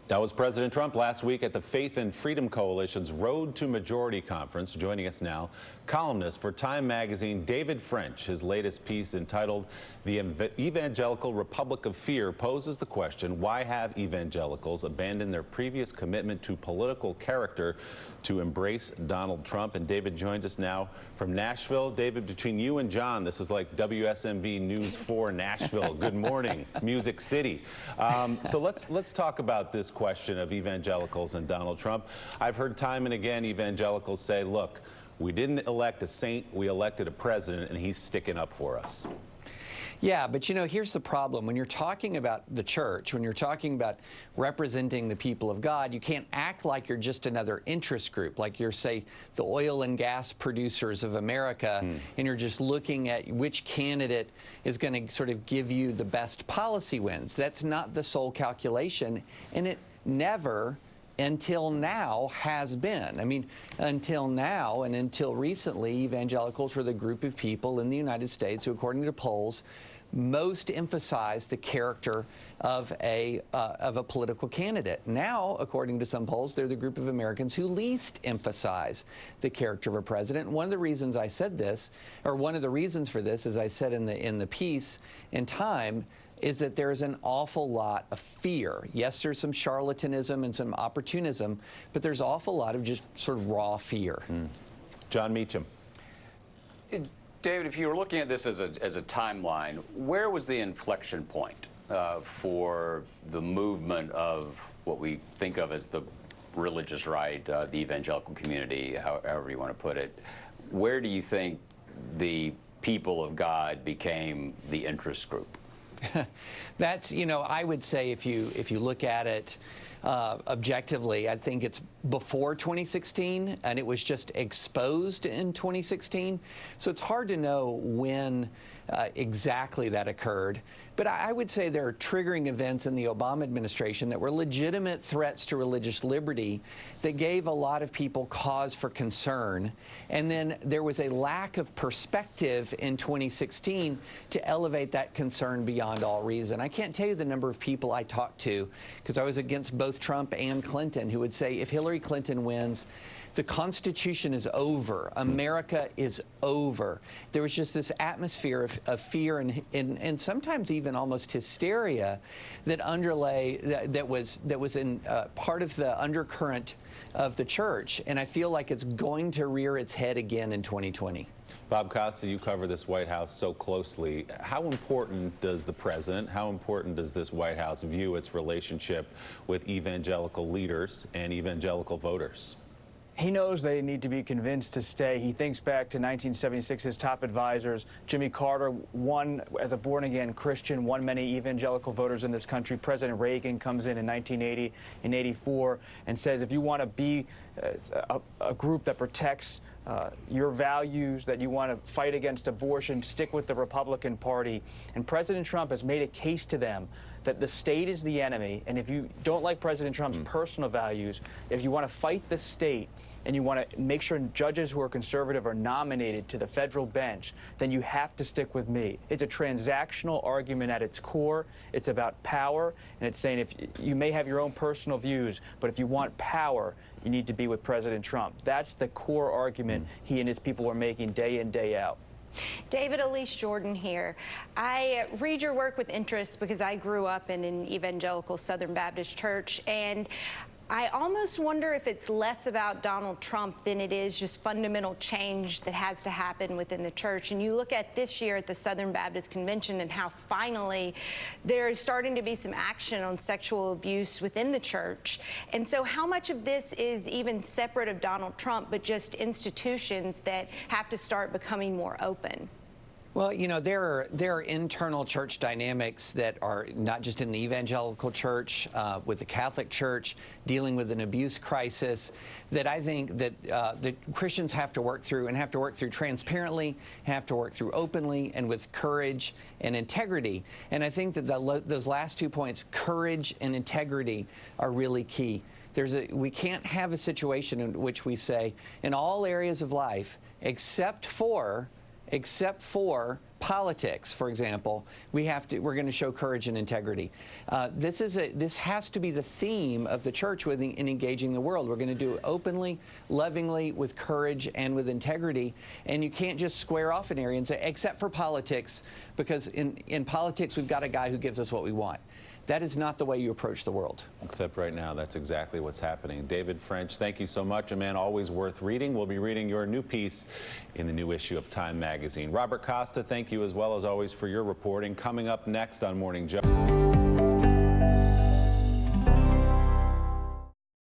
That was President Trump last week at the Faith and Freedom Coalition's Road to Majority Conference. Joining us now, columnist for Time magazine, David French. His latest piece, entitled "The Evangelical Republic of Fear," poses the question, why have evangelicals abandoned their previous commitment to political character to embrace Donald Trump? And David joins us now from Nashville. David, between you and John, this is like WSMV News 4 Nashville. Good morning, Music City. So let's talk about this question of evangelicals and Donald Trump. I've heard time and again evangelicals say, look, we didn't elect a saint, we elected a president, and he's sticking up for us. Yeah, but you know, here's the problem. When you're talking about the church, when you're talking about representing the people of God, you can't act like you're just another interest group, like you're, say, the oil and gas producers of America, and you're just looking at which candidate is going to sort of give you the best policy wins. That's not the sole calculation, and it never until now has been. I mean, until now and until recently, evangelicals were the group of people in the United States who, according to polls, most emphasized the character of a political candidate. Now, according to some polls, they're the group of Americans who least emphasize the character of a president. And one of the reasons I said this, or one of the reasons for this, as I said in the piece in Time, is that there's an awful lot of fear. Yes, there's some charlatanism and some opportunism, but there's an awful lot of just sort of raw fear. John Meacham. David, if you were looking at this as a timeline, where was the inflection point for the movement of what we think of as the religious right, the evangelical community, however you want to put it? Where do you think the people of God became the interest group? That's, you know, I would say if you look at it objectively, I think it's before 2016, and it was just exposed in 2016. So it's hard to know when exactly that occurred. But I would say there are triggering events in the Obama administration that were legitimate threats to religious liberty that gave a lot of people cause for concern. And then there was a lack of perspective in 2016 to elevate that concern beyond all reason. I can't tell you the number of people I talked to, because I was against both Trump and Clinton, who would say if Hillary Clinton wins, the Constitution is over. America is over. There was just this atmosphere of fear and sometimes even almost hysteria that underlay, that was in part of the undercurrent of the church. And I feel like it's going to rear its head again in 2020. Bob Costa, you cover this White House so closely. How important does the president, how important does this White House view its relationship with evangelical leaders and evangelical voters? He knows they need to be convinced to stay. He thinks back to 1976, his top advisors. Jimmy Carter won as a born-again Christian, won many evangelical voters in this country. President Reagan comes in 1980 and 84 and says, if you want to be a group that protects your values, that you want to fight against abortion, stick with the Republican Party. And President Trump has made a case to them that the state is the enemy, and if you don't like President Trump's personal values, if you want to fight the state, and you want to make sure judges who are conservative are nominated to the federal bench, then you have to stick with me. It's a transactional argument at its core. It's about power, and it's saying if you may have your own personal views, but if you want power, you need to be with President Trump. That's the core argument he and his people are making day in, day out. David, Elise Jordan here. I read your work with interest because I grew up in an evangelical Southern Baptist church, and I almost wonder if it's less about Donald Trump than it is just fundamental change that has to happen within the church. And you look at this year at the Southern Baptist Convention and how finally there is starting to be some action on sexual abuse within the church. And so how much of this is even separate of Donald Trump, but just institutions that have to start becoming more open? Well, you know, there are internal church dynamics that are not just in the evangelical church, with the Catholic Church dealing with an abuse crisis, that I think that the Christians have to work through, and have to work through transparently, have to work through openly, and with courage and integrity. And I think that those last 2 points, courage and integrity, are really key. We can't have a situation in which we say, in all areas of life, except for politics, for example, we're going to show courage and integrity. This has to be the theme of the church in engaging the world. We're going to do it openly, lovingly, with courage and with integrity. And you can't just square off an area and say, except for politics, because in politics we've got a guy who gives us what we want. That is not the way you approach the world. Except right now, that's exactly what's happening. David French, thank you so much. A man always worth reading. We'll be reading your new piece in the new issue of Time magazine. Robert Costa, thank you as well as always for your reporting. Coming up next on Morning Joe.